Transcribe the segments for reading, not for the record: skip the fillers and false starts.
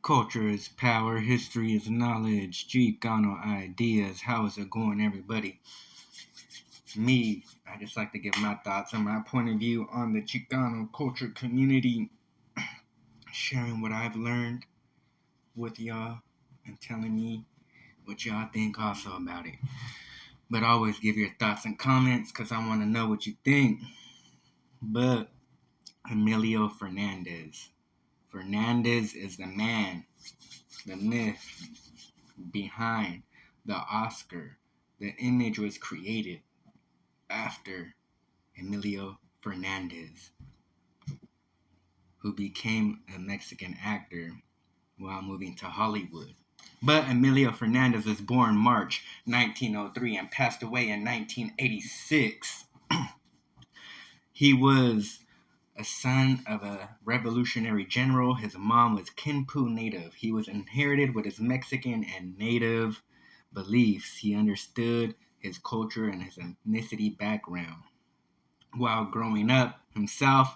Culture is power, history is knowledge, Chicano ideas. How is it going, everybody? I just like to give my thoughts and my point of view on the Chicano culture community, sharing what I've learned with y'all and telling me what y'all think also about it. But always give your thoughts and comments because I want to know what you think. But Emilio Fernandez. Fernandez is the man, the myth behind the Oscar. The image was created after Emilio Fernandez, who became a Mexican actor while moving to Hollywood. But Emilio Fernandez was born March 1903 and passed away in 1986. He was a son of a revolutionary general. His mom was Kinpu native. He was inherited with his Mexican and native beliefs. He understood his culture and his ethnicity background. While growing up himself,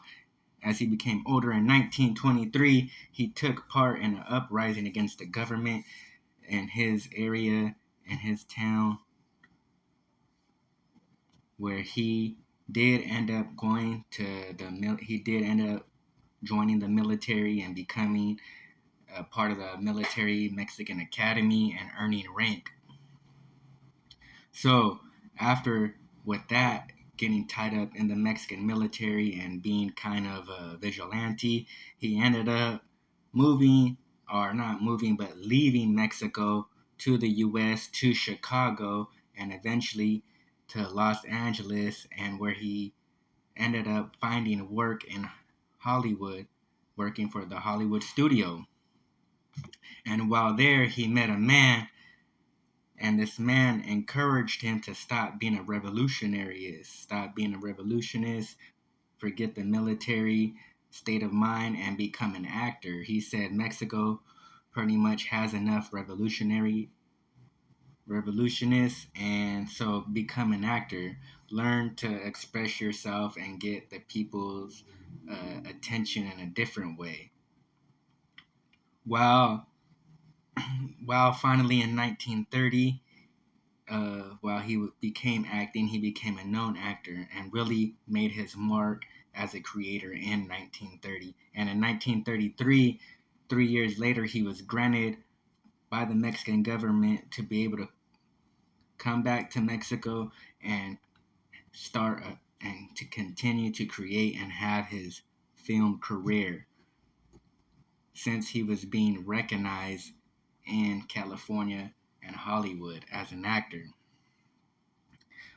as he became older in 1923, he took part in an uprising against the government in his area, in his town, where he did end up joining the military and becoming a part of the military Mexican Academy and earning rank. So after with that, getting tied up in the Mexican military and being kind of a vigilante, he ended up moving, or not moving, but leaving Mexico to the U.S., to Chicago, and eventually to Los Angeles, and where he ended up finding work in Hollywood, working for the Hollywood studio. And while there, he met a man, and this man encouraged him to stop being a revolutionist, forget the military state of mind, and become an actor. He said Mexico pretty much has enough revolutionists, and so become an actor. Learn to express yourself and get the people's attention in a different way. While while finally in 1930, while became acting, he became a known actor and really made his mark as a creator in 1930. And in 1933, 3 years later, he was granted by the Mexican government to be able to come back to Mexico and and to continue to create and have his film career, since he was being recognized in California and Hollywood as an actor.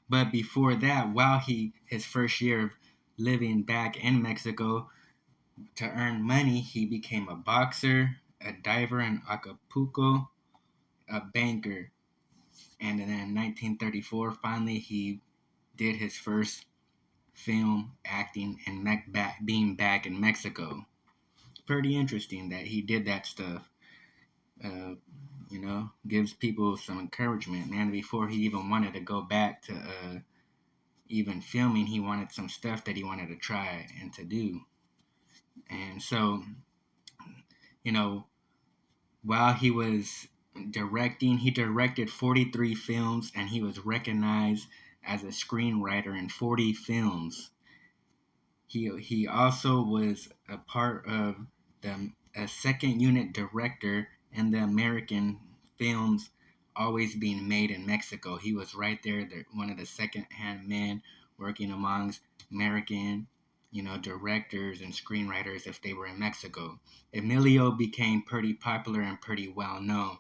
But before that, while his first year of living back in Mexico, to earn money, he became a boxer, a diver in Acapulco, a banker. And then in 1934, finally, he did his first film acting and being back in Mexico. Pretty interesting that he did that stuff. Uh, gives people some encouragement. Man, before he even wanted to go back to even filming, he wanted some stuff that he wanted to try and to do. And so, you know, while he was directing, he directed 43 films, and he was recognized as a screenwriter in 40 films. He also was a part of a second unit director in the American films always being made in Mexico. He was right there, one of the second-hand men working amongst American, directors and screenwriters if they were in Mexico. Emilio became pretty popular and pretty well known.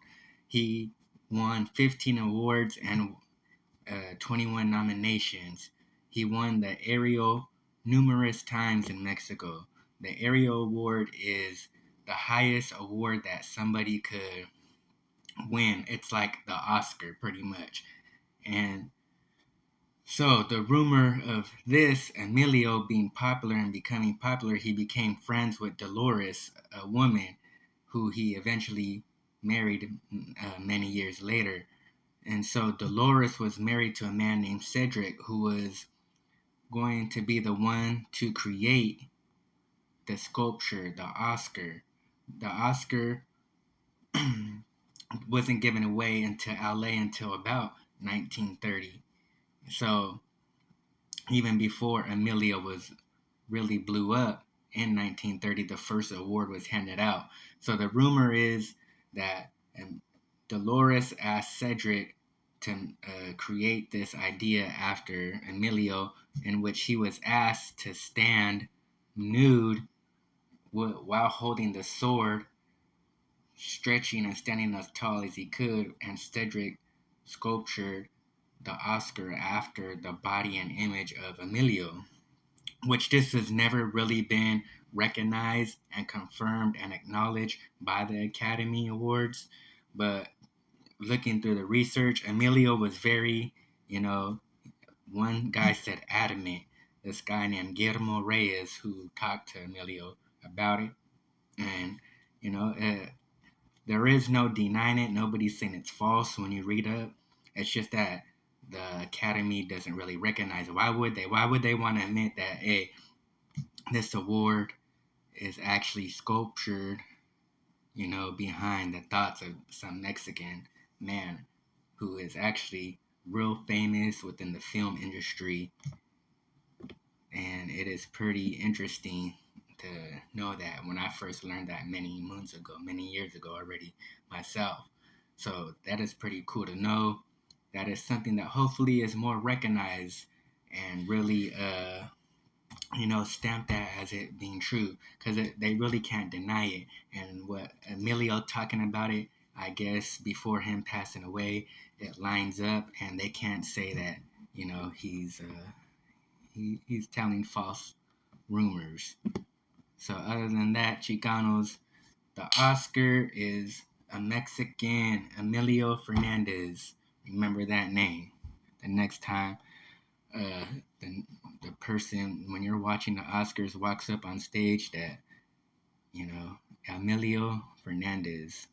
He won 15 awards and 21 nominations. He won the Ariel numerous times in Mexico. The Ariel Award is the highest award that somebody could win. It's like the Oscar, pretty much. And so the rumor of this, Emilio being popular and becoming popular, he became friends with Dolores, a woman who he eventually married many years later. And so Dolores was married to a man named Cedric, who was going to be the one to create the sculpture, the Oscar, the Oscar wasn't given away into LA until about 1930. So even before Emilio was really blew up in 1930, the first award was handed out. So the rumor is that Dolores asked Cedric to create this idea after Emilio, in which he was asked to stand nude while holding the sword, stretching and standing as tall as he could, and Cedric sculptured the Oscar after the body and image of Emilio, which this has never really been recognized and confirmed and acknowledged by the Academy Awards. But looking through the research, Emilio was very, you know, one guy said adamant. This guy named Guillermo Reyes who talked to Emilio about it. And, you know, there is no denying it. Nobody's saying it's false when you read up. It's just that the Academy doesn't really recognize it. Why would they? Why would they want to admit that, hey, this award is actually sculptured, behind the thoughts of some Mexican man who is actually real famous within the film industry. And it is pretty interesting to know that when I first learned that many moons ago, many years ago already myself. So that is pretty cool to know. That is something that hopefully is more recognized and really stamp that as it being true, because they really can't deny it. And what Emilio talking about it, I guess before him passing away, it lines up, and they can't say that he's telling false rumors. So other than that, Chicanos, the Oscar is a Mexican, Emilio Fernandez. Remember that name. The next time uh, the, the person, when you're watching the Oscars, walks up on stage, that, Emilio Fernandez.